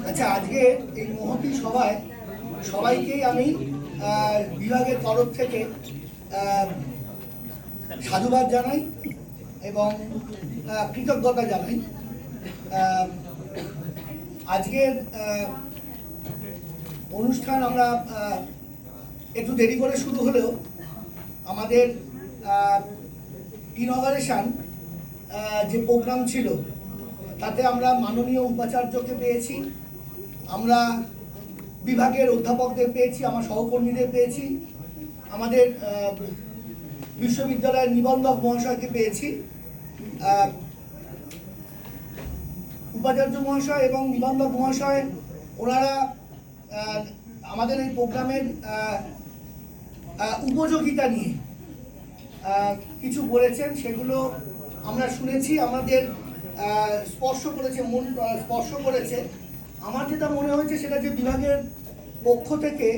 আচ্ছা, আজকে এই মহতী সভায় সবাইকেই আমি বিভাগের তরফ থেকে সাধুবাদ জানাই এবং কৃতজ্ঞতা জানাই। আজকের অনুষ্ঠান আমরা একটু দেরি করে শুরু হলেও আমাদের ইনঅগারেশন যে প্রোগ্রাম ছিল তাতে আমরা মাননীয় উপাচার্যকে পেয়েছি, আমরা বিভাগের অধ্যাপকদের পেয়েছি, আমার সহকর্মীদের পেয়েছি, আমাদের বিশ্ববিদ্যালয়ের নিবন্ধক মহাশয়কে পেয়েছি। উপাচার্য মহাশয় এবং নিবন্ধক মহাশয় ওনারা আমাদের এই প্রোগ্রামের উপযোগিতা নিয়ে কিছু বলেছেন, সেগুলো আমরা শুনেছি, আমাদের স্পর্শ করেছে, মন স্পর্শ করেছে। আমার যেটা মনে হয়েছে সেটা যে বিভাগের পক্ষ থেকে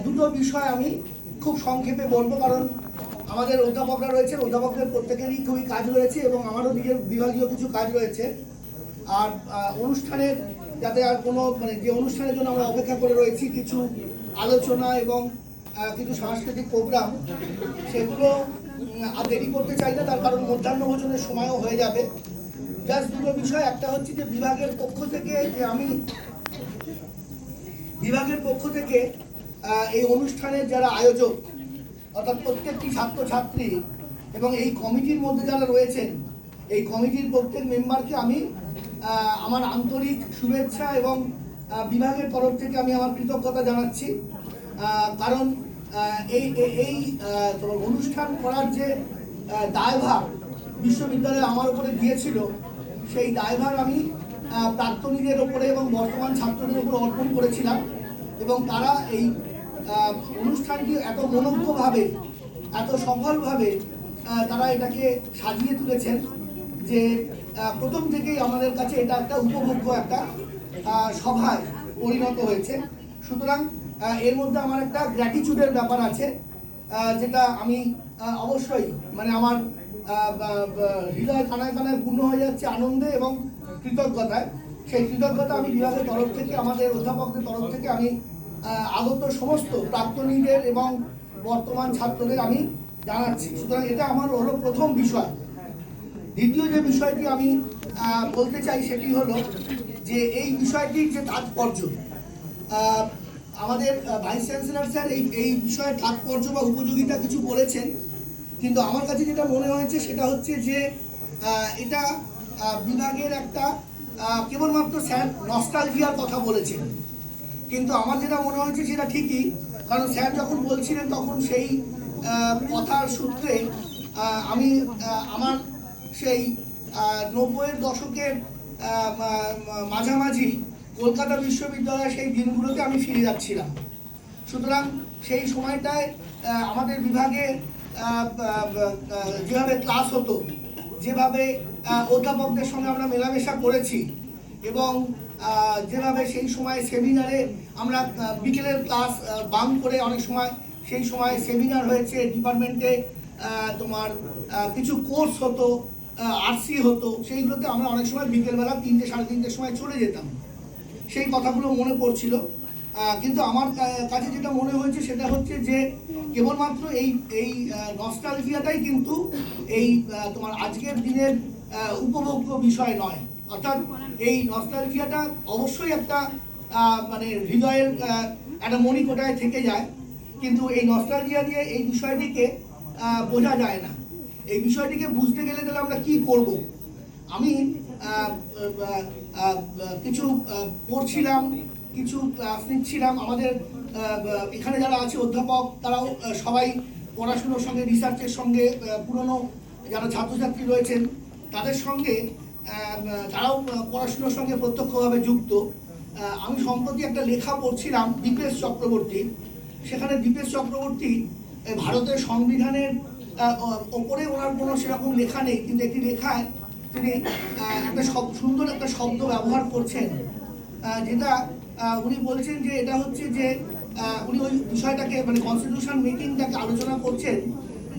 দুটো বিষয় আমি খুব সংক্ষেপে বলবো, কারণ আমাদের অধ্যাপকরা রয়েছে, অধ্যাপকদের প্রত্যেকেরই খুবই কাজ রয়েছে এবং আমারও নিজের বিভাগীয় কিছু কাজ রয়েছে। আর অনুষ্ঠানের যাতে আর কোনো যে অনুষ্ঠানের জন্য আমরা অপেক্ষা করে রয়েছি, কিছু আলোচনা এবং কিছু সাংস্কৃতিক প্রোগ্রাম, সেগুলো আর দেরি করতে চাই না, তার কারণ মধ্যাহ্ন ভোজনের সময়ও হয়ে যাবে। জাস্ট দুটো বিষয়, একটা হচ্ছে যে বিভাগের পক্ষ থেকে যে আমি বিভাগের পক্ষ থেকে এই অনুষ্ঠানের যারা আয়োজক অর্থাৎ প্রত্যেকটি ছাত্রছাত্রী এবং এই কমিটির মধ্যে যারা রয়েছেন, এই কমিটির প্রত্যেক মেম্বারকে আমি আমার আন্তরিক শুভেচ্ছা এবং বিভাগের তরফ থেকে আমি আমার কৃতজ্ঞতা জানাচ্ছি। কারণ এই অনুষ্ঠান করার যে দায়ভার বিশ্ববিদ্যালয় আমার উপরে দিয়েছিল, সেই দায়ভার আমি প্রাক্তনীদের ওপরে এবং বর্তমান ছাত্রদের উপরে অর্পণ করেছিলাম এবং তারা এই অনুষ্ঠানটি এত মনোজ্ঞভাবে, এত সফলভাবে তারা এটাকে সাজিয়ে তুলেছেন যে প্রথম থেকেই আমাদের কাছে এটা একটা উপভোগ্য একটা সভায় পরিণত হয়েছে। সুতরাং এর মধ্যে আমার একটা গ্র্যাটিটিউডের ব্যাপার আছে, যেটা আমি অবশ্যই আমার হৃদয় কানায় কানায় পূর্ণ হয়ে যাচ্ছে আনন্দে এবং কৃতজ্ঞতায়। সেই কৃতজ্ঞতা আমি বিভাগের তরফ থেকে, আমাদের অধ্যাপকদের তরফ থেকে আমি আগত সমস্ত প্রাক্তনীদের এবং বর্তমান ছাত্রদের আমি জানাচ্ছি। সুতরাং এটা আমার হলো প্রথম বিষয়। দ্বিতীয় যে বিষয়টি আমি বলতে চাই সেটি হলো যে এই বিষয়টির যে তাৎপর্য, আমাদের ভাইস চ্যান্সেলর স্যার এই বিষয়ে তাৎপর্য বা উপযোগিতা কিছু বলেছেন, কিন্তু আমার কাছে যেটা মনে হয়েছে সেটা হচ্ছে যে এটা বিভাগের একটা কেবলমাত্র স্যার নস্টালজিয়ার কথা বলেছেন, কিন্তু আমার যেটা মনে হয়েছে সেটা ঠিকই, কারণ স্যার যখন বলছিলেন তখন সেই কথার সূত্রে আমি আমার সেই 90-এর দশকের মাঝামাঝি কলকাতা বিশ্ববিদ্যালয়ের সেই দিনগুলোতে আমি ফিরে যাচ্ছিলাম। সুতরাং সেই সময়টায় আমাদের বিভাগে যেভাবে ক্লাস হতো, যেভাবে অধ্যাপকদের সঙ্গে আমরা মেলামেশা করেছি এবং যেভাবে সেই সময় সেমিনারে আমরা বিকেলের ক্লাস বাঙ্ক করে অনেক সময় সেই সময় সেমিনার হয়েছে ডিপার্টমেন্টে, কিছু কোর্স হতো, আরসি হতো, সেইগুলোতে আমরা অনেক সময় বিকেলবেলা 3টে সাড়ে 3টের সময় চলে যেতাম। সেই কথাগুলো মনে পড়ছিল, কিন্তু আমার কাছে যেটা মনে হয়েছে সেটা হচ্ছে যে কেবলমাত্র এই নস্টালজিয়াটাই কিন্তু এই আজকের দিনের উপভোগ্য বিষয় নয়। অর্থাৎ এই নস্টালজিয়াটা অবশ্যই একটা হৃদয়ের একটা মণিকোটায় থেকে যায়, কিন্তু এই নস্টালজিয়া দিয়ে এই বিষয়টিকে বোঝা যায় না। এই বিষয়টিকে বুঝতে গেলে তাহলে আমরা কি করব? আমি কিছু পড়ছিলাম, কিছু ক্লাস নিচ্ছিলাম। আমাদের এখানে যারা আছে অধ্যাপক, তারাও সবাই পড়াশুনোর সঙ্গে, রিসার্চের সঙ্গে, পুরনো যারা ছাত্রছাত্রী রয়েছেন তাদের সঙ্গে, তারাও পড়াশুনোর সঙ্গে প্রত্যক্ষভাবে যুক্ত। আমি সম্প্রতি একটা লেখা পড়ছিলাম দীপেশ চক্রবর্তী। সেখানে দীপেশ চক্রবর্তী ভারতের সংবিধানের ওপরে ওনার কোনো সেরকম লেখা নেই, কিন্তু একটি লেখায় তিনি একটা সুন্দর একটা শব্দ ব্যবহার করছেন, যেটা উনি বলছেন যে এটা হচ্ছে যে উনি ওই বিষয়টাকে কনস্টিটিউশন মেকিংটাকে আলোচনা করছেন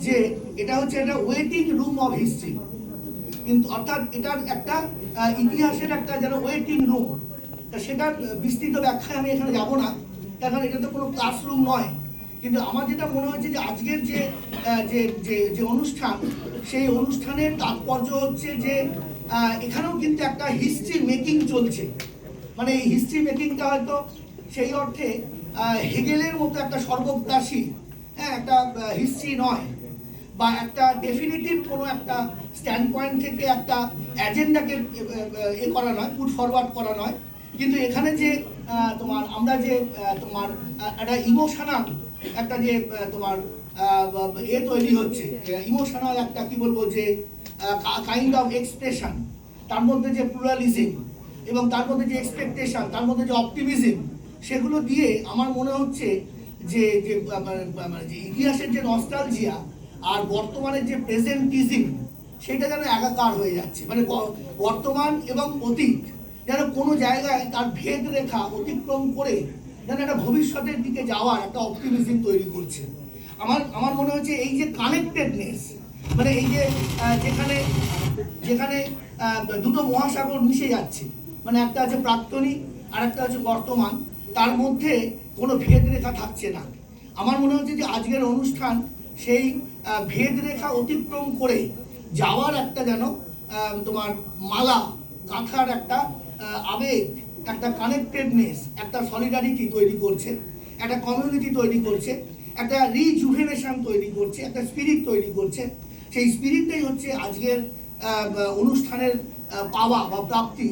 যে এটা হচ্ছে একটা ওয়েটিং রুম অফ হিস্ট্রি। কিন্তু অর্থাৎ এটার একটা ইতিহাসের একটা যেন ওয়েটিং রুম, সেটার বিস্তৃত ব্যাখ্যায় আমি এখানে যাব না, কারণ এটা তো কোনো ক্লাসরুম নয়। কিন্তু আমার যেটা মনে হচ্ছে যে আজকের যে যে যে যে অনুষ্ঠান, সেই অনুষ্ঠানের তাৎপর্য হচ্ছে যে এখানেও কিন্তু একটা হিস্ট্রি মেকিং চলছে। মানে এই হিস্ট্রি মেকিংটা হয়তো সেই অর্থে হেগেলের মতো একটা সর্বগ্রাসী একটা হিস্ট্রি নয়, বা একটা ডেফিনিটিভ কোনো একটা স্ট্যান্ড পয়েন্ট থেকে একটা এজেন্ডাকে করা নয়, পুট ফরওয়ার্ড করা নয়। কিন্তু এখানে যে তোমার আমরা যে তোমার একটা ইমোশনাল একটা যে তোমার তৈরি হচ্ছে, ইমোশনাল একটা কি বলবো যে কাইন্ড অফ এক্সপ্রেশন, তার মধ্যে যে প্লুরালিজম এবং তার মধ্যে যে এক্সপেকটেশন, তার মধ্যে যে অপটিমিজম, সেগুলো দিয়ে আমার মনে হচ্ছে যে যে ইতিহাসের যে নস্টালজিয়া আর বর্তমানের যে প্রেজেন্টিজম, সেটা যেন একাকার হয়ে যাচ্ছে। মানে বর্তমান এবং অতীত যেন কোনো জায়গায় তার ভেদ রেখা অতিক্রম করে যেন একটা ভবিষ্যতের দিকে যাওয়ার একটা অপটিমিজম তৈরি করছে। আমার মনে হচ্ছে এই যে কানেক্টেডনেস, মানে এই যে যেখানে যেখানে দুটো মহাসাগর মিশে যাচ্ছে, মানে একটা আছে প্রাক্তনী আর একটা হচ্ছে বর্তমান, তার মধ্যে কোনো ভেদ রেখা থাকছে না। আমার মনে হচ্ছে যে আজকের অনুষ্ঠান সেই ভেদ রেখা অতিক্রম করে যাওয়ার একটা যেন তোমার মালা গাঁথার একটা আবেগ, একটা কানেক্টেডনেস, একটা সলিডারিটি তৈরি করছে, একটা কমিউনিটি তৈরি করছে, একটা রিজুভেনেশন তৈরি করছে, একটা স্পিরিট তৈরি করছে। সেই স্পিরিটটাই হচ্ছে আজকের অনুষ্ঠানের পাওয়া বা প্রাপ্তি,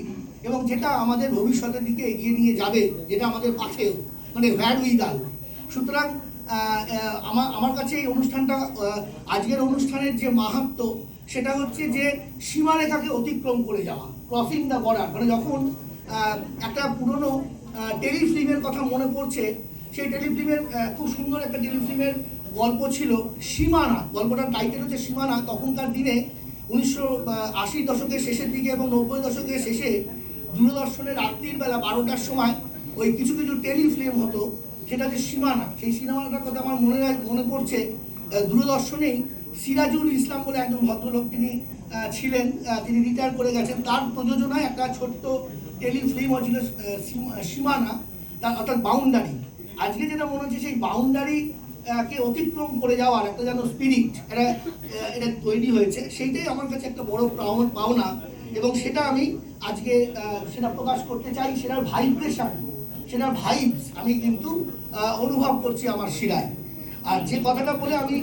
এবং যেটা আমাদের ভবিষ্যতের দিকে এগিয়ে নিয়ে যাবে, যেটা আমাদের পাশেও, মানে ভ্যাড উইদাল। সুতরাং আমার কাছে এই অনুষ্ঠানটা, আজকের অনুষ্ঠানের যে মাহাত্ম্য, সেটা হচ্ছে যে সীমারেখাকে অতিক্রম করে যাওয়া, ক্রসিং দ্য বর্ডার। মানে যখন একটা পুরনো টেলিফিল্মের কথা মনে পড়ছে, সেই টেলিফিল্মের খুব সুন্দর একটা টেলিফিল্মের গল্প ছিল সীমানা। গল্পটার টাইটেল হচ্ছে সীমানা। তখনকার দিনে 1980 দশকের শেষের দিকে এবং 90 দশকের শেষে দূরদর্শনের রাত্রির বেলা 12টার সময় ওই কিছু কিছু টেলিফিল্ম হতো, সেটা যে সীমানা। সেই সিনেমাটার কথা আমার মনে পড়ছে, দূরদর্শনেই সিরাজুল ইসলাম বলে একজন ভদ্রলোক তিনি ছিলেন, তিনি রিটায়ার করে গেছেন। তার প্রযোজনায় একটা ছোট্ট টেলিফিল্ম হয়েছিল সীমানা, তার অর্থাৎ বাউন্ডারি। আজকে যেটা মনে হচ্ছে সেই বাউন্ডারি কে অতিক্রম করে যাওয়ার একটা যেন স্পিরিট এটা তৈরি হয়েছে, সেইটাই আমার কাছে একটা বড় পাওনা, এবং সেটা আমি আজকে সেটা প্রকাশ করতে চাই। সেটার ভাইব্রেশন, সেটার ভাইবস আমি কিন্তু অনুভব করছি আমার শিরায়। আর যে কথাটা বলে আমি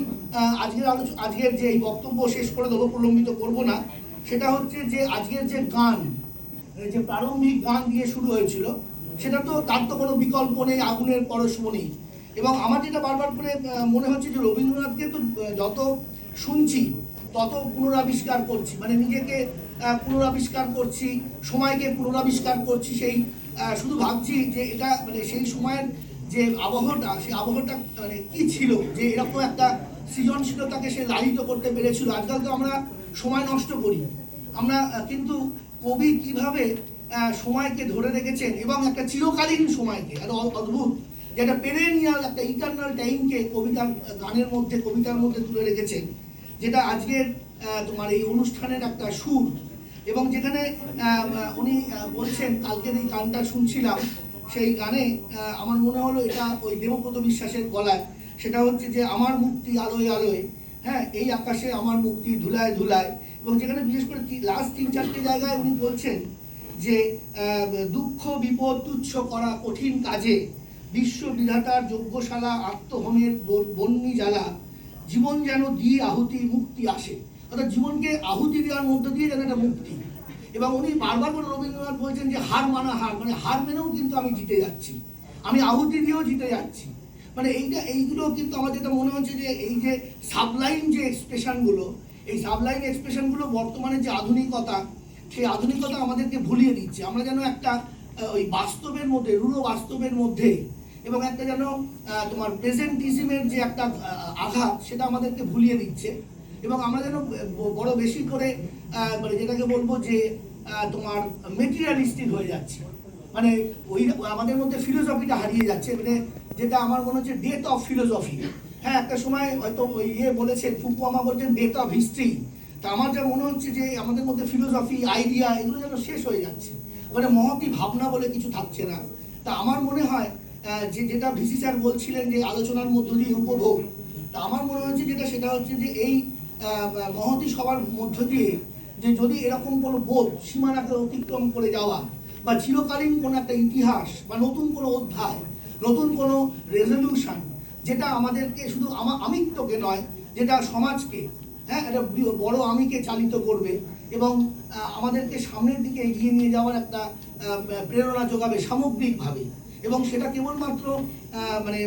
আজকের যে এই বক্তব্য শেষ করে দেবো, প্রলম্বিত করব না, সেটা হচ্ছে যে আজকের যে গান, যে প্রারম্ভিক গান দিয়ে শুরু হয়েছিল, সেটা তো তার তো কোনো বিকল্প নেই, আগুনের পরশমণি। এবং আমার যেটা বারবার করে মনে হচ্ছে যে রবীন্দ্রনাথকে তো যত শুনছি তত পুনরাবিষ্কার করছি, মানে নিজেকে পুনরাবিষ্কার করছি, সময়কে পুনরাবিষ্কার করছি। সেই শুধু ভাবছি যে এটা মানে সেই সময়ের যে আবহাওয়াটা, সেই আবহাওয়াটা মানে কী ছিল, যে এরকম একটা সৃজনশীলতাকে সে লালিত করতে পেরেছিল। আজকাল তো আমরা সময় নষ্ট করি আমরা, কিন্তু কবি কিভাবে সময়কে ধরে রেখেছেন, এবং একটা চিরকালীন সময়কে, একটা অদ্ভুত, যেটা পেরেনিয়াল একটা ইটারনাল টাইমকে কবিতার গানের মধ্যে, কবিতার মধ্যে তুলে রেখেছেন, যেটা আজকের তোমার এই অনুষ্ঠানের একটা সুর। এবং যেখানে উনি বলছেন, কালকের এই গানটা শুনছিলাম, সেই গানে আমার মনে হলো এটা ওই দেবব্রত বিশ্বাসের গলায়, সেটা হচ্ছে যে আমার মুক্তি আলোয় আলোয়, হ্যাঁ এই আকাশে আমার মুক্তি ধুলায় ধুলায়। এবং যেখানে বিশেষ করে লাস্ট 3-4টে জায়গায় উনি বলছেন যে দুঃখ বিপদ তুচ্ছ করা কঠিন কাজে, বিশ্ব বিধাতার যজ্ঞশালা আত্মহনের বন্যী জ্বালা, জীবন যেন দিয়ে আহুতি মুক্তি আসে। অর্থাৎ জীবনকে আহুতি দেওয়ার মধ্য দিয়ে যেন একটা মুক্তি। এবং উনি বারবার করে রবীন্দ্রনাথ বলছেন যে হার মানা হার, মানে হার মেনেও কিন্তু আমি জিতে যাচ্ছি, আমি আহুতি দিয়েও জিতে যাচ্ছি। মানে এইগুলো কিন্তু আমার যেটা মনে হচ্ছে যে এই যে সাবলাইন যে এক্সপ্রেশনগুলো, এই সাবলাইন এক্সপ্রেশনগুলো বর্তমানে যে আধুনিকতা, সেই আধুনিকতা আমাদেরকে ভুলিয়ে দিচ্ছে। আমরা যেন একটা ওই বাস্তবের মধ্যে, রূঢ় বাস্তবের মধ্যে, এবং একটা যেন তোমার প্রেজেন্টিজমের যে একটা আঘাত, সেটা আমাদেরকে ভুলিয়ে দিচ্ছে। এবং আমরা যেন বড় বেশি করে মানে যেটাকে বলবো যে তোমার মেটেরিয়ালিস্টিক হয়ে যাচ্ছে, মানে ওই আমাদের মধ্যে ফিলোসফিটা হারিয়ে যাচ্ছে, মানে যেটা আমার মনে হচ্ছে ডেথ অফ ফিলোসফি। হ্যাঁ, একটা সময় হয়তো বলেছেন ফুকুয়ামা, বলছেন ডেথ অফ হিস্ট্রি। তা আমার যা মনে হচ্ছে যে আমাদের মধ্যে ফিলোসফি আইডিয়া এগুলো যেন শেষ হয়ে যাচ্ছে, মানে মহতি ভাবনা বলে কিছু থাকছে না। তা আমার মনে হয় যে যেটা ভিসি স্যার বলছিলেন যে আলোচনার মধ্য দিয়ে উপভোগ, তা আমার মনে হচ্ছে সেটা হচ্ছে যে এই মহতি সবার মধ্য দিয়ে যে যদি এরকম কোনো বোধ সীমানাকে অতিক্রম করে যাওয়া বা চিরকালীন কোনো একটা ইতিহাস বা নতুন কোনো অধ্যায়, নতুন কোনো রেজলিউশন, যেটা আমাদেরকে শুধু আমিত্বকে নয়, যেটা সমাজকে একটা বড় আমিকে চালিত করবে এবং আমাদেরকে সামনের দিকে এগিয়ে নিয়ে যাওয়ার একটা প্রেরণা যোগাবে সামগ্রিকভাবে। এবং সেটা কেবলমাত্র মানে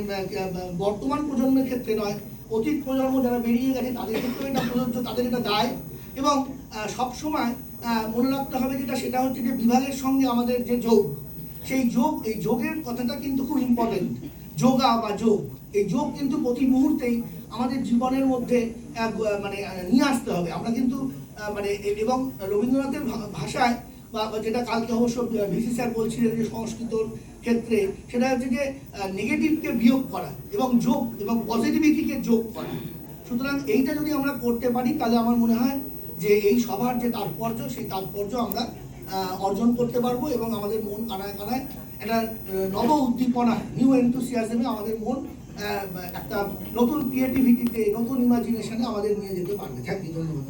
বর্তমান প্রজন্মের ক্ষেত্রে নয়, অতীত প্রজন্ম যারা বেরিয়ে গেছে তাদের ক্ষেত্রেও এটা প্রযোজ্য, তাদের এটা দায়। এবং সবসময় মনে রাখতে হবে সেটা হচ্ছে যে বিভাগের সঙ্গে আমাদের যে যোগ, সেই যোগ, এই যোগের কথাটা কিন্তু খুব ইম্পর্টেন্ট। যোগা বা যোগ, এই যোগ কিন্তু প্রতি মুহূর্তেই আমাদের জীবনের মধ্যে মানে নিয়ে আসতে হবে। আমরা কিন্তু মানে এবং রবীন্দ্রনাথের ভাষায় বা যেটা কালকে অবশ্য ভিসি স্যার বলছিলেন যে সংস্কৃতর ক্ষেত্রে, সেটা হচ্ছে যে নেগেটিভকে বিয়োগ করা এবং যোগ এবং পজিটিভিটিকে যোগ করা। সুতরাং এইটা যদি আমরা করতে পারি তাহলে আমার মনে হয় যে এই সভার যে তাৎপর্য, সেই তাৎপর্য আমরা অর্জন করতে পারবো এবং আমাদের মন কানায় কানায় একটা নব উদ্দীপনা, নিউ এনথুসিয়াজমে আমাদের মন একটা নতুন ক্রিয়েটিভিটিতে, নতুন ইমাজিনেশনে আমাদের নিয়ে যেতে পারবে। থ্যাংক ইউ, ধন্যবাদ।